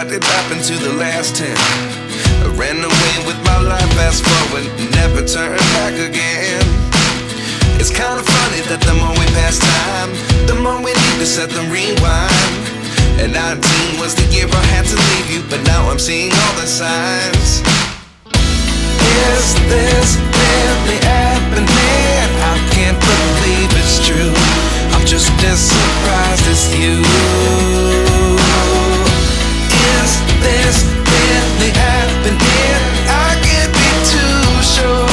what did happen to the last 10? I ran away with my life, fast forward, never turn back again. It's kind of funny that the more we pass time, the more we need to set them rewind. And 19 was the year I had to leave you, but now I'm seeing all the signs. Is this really happening? I can't believe it's true. I'm just as surprised as you. Is this really happening? I can't be too sure,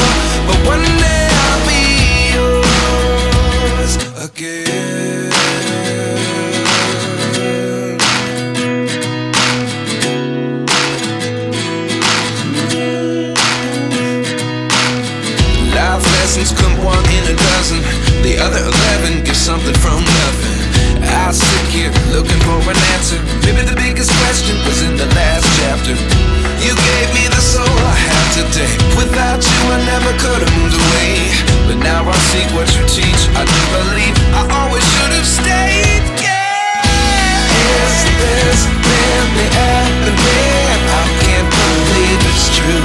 but one day I'll be yours again. Life lessons come one in a dozen. The other 11 get something from nothing. I sit here looking for an answer. Maybe the biggest question was in the last chapter. You gave me the soul I have today. Without you I never could have moved away. But now I see what you teach. I do believe I always should have stayed. Yeah. Is this really happening? I can't believe it's true.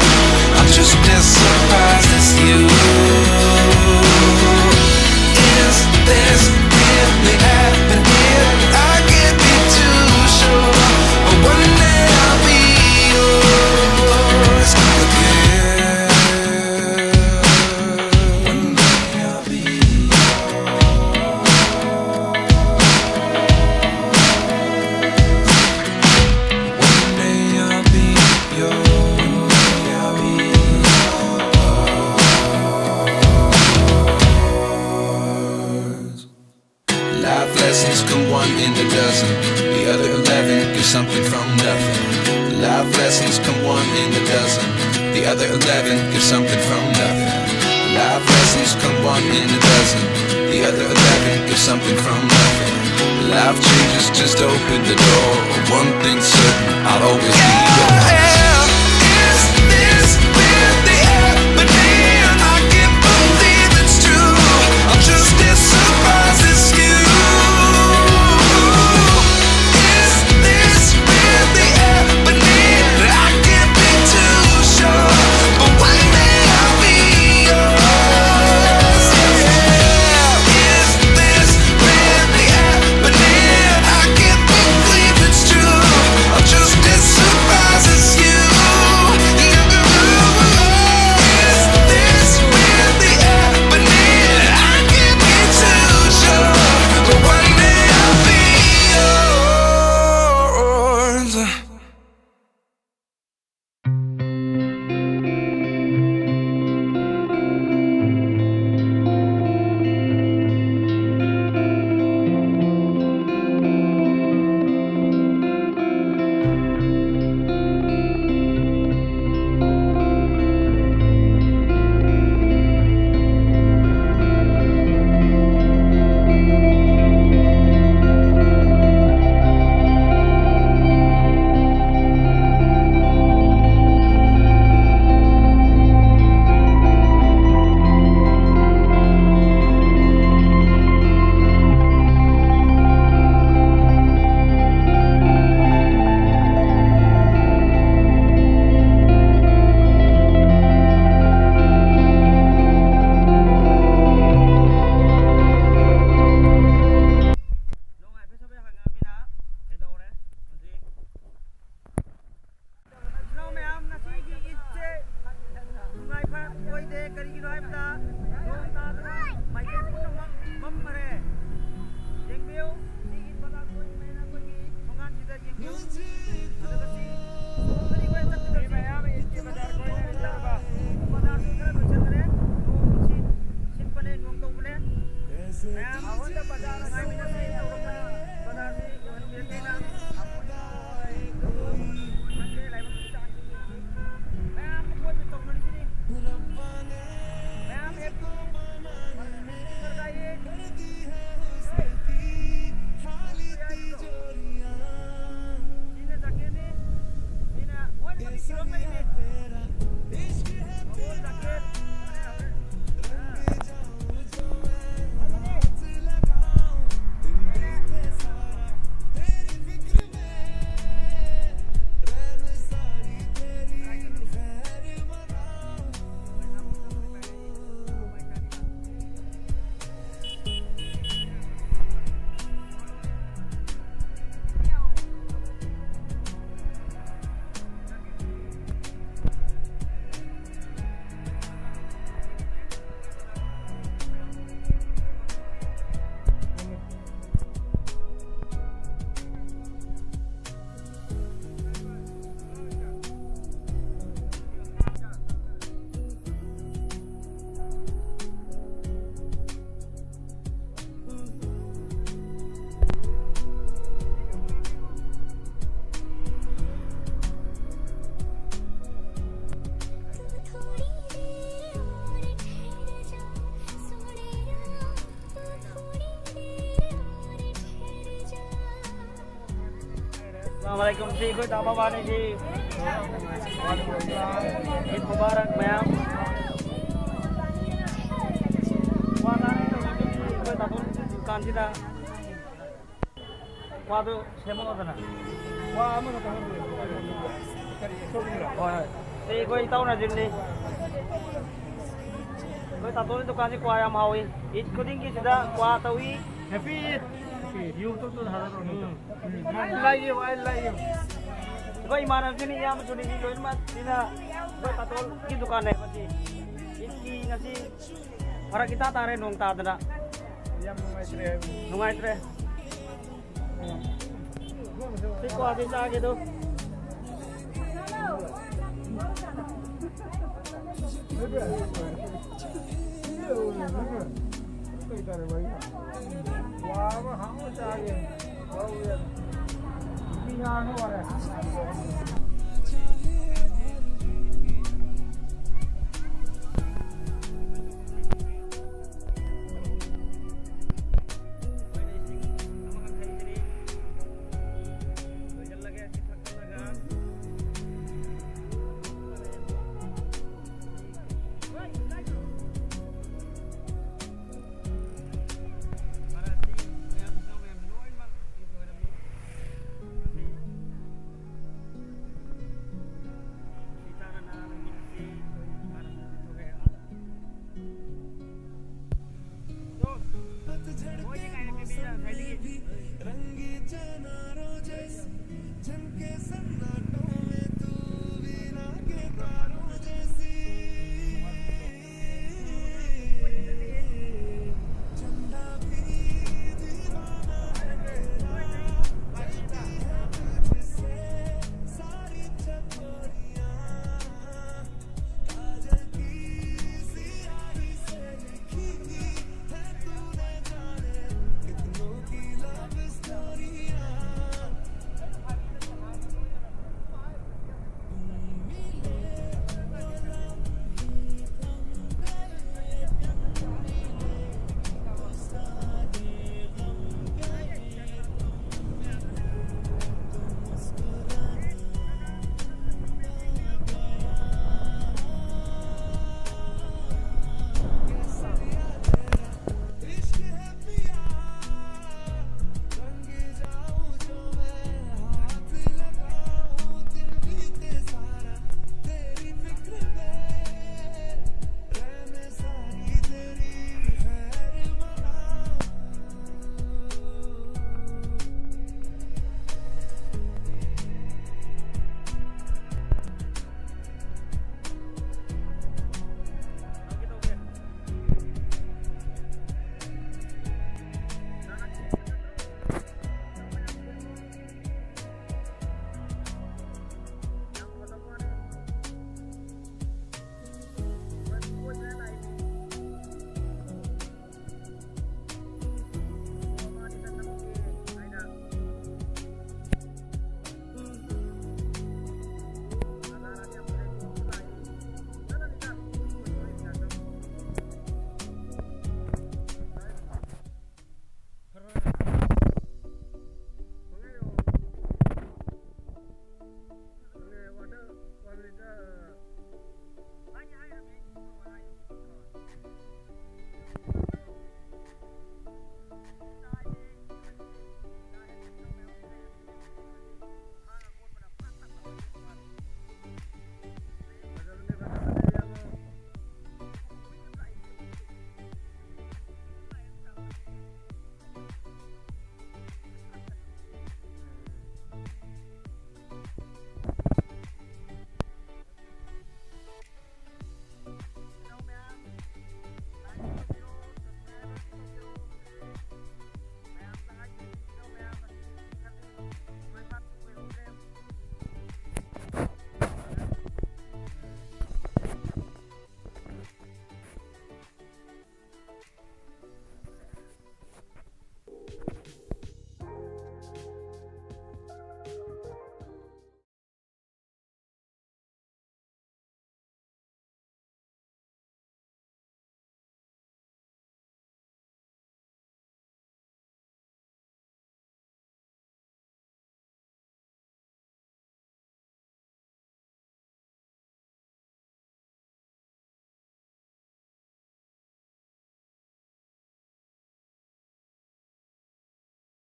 I'm just as surprised as you. Is this really happening? I can't be too sure, but one day I'll be yours again. One day I'll be yours. One day I'll be yours. One day I'll be yours. Life lessons come one in a dozen. The other 11 give something from nothing. Life lessons come one in a dozen. The other 11 give something from nothing. Life lessons come one in a dozen. The other 11 give something from nothing. Life changes, just open the door. One thing's certain, I'll always be yours. Is this really happening? I can't believe it's true. I'm just as surprised as you. Assalamualaikum si ko tama ba ni si Eid Mubarak ma'am. Wala na ito ko tapon dukan sila. Wado semo na. Wa amo na tayo. Oh. Si ko itaw na din ni. Ko tapon dukan si kuya mawi. Eid ko din kisida kuya tawi. Happy Eid. YouTube to হাজার I like you. Ko imanan sini ya masuni ni loin mat sina ko tatol ki dukan na pati. Iki ngasi para kita tare nong ta dana. Yang mengajar. Nungai tre. Si ko adi sa gitu. Wah, hang cari. Wow, ya. Ini anu ada.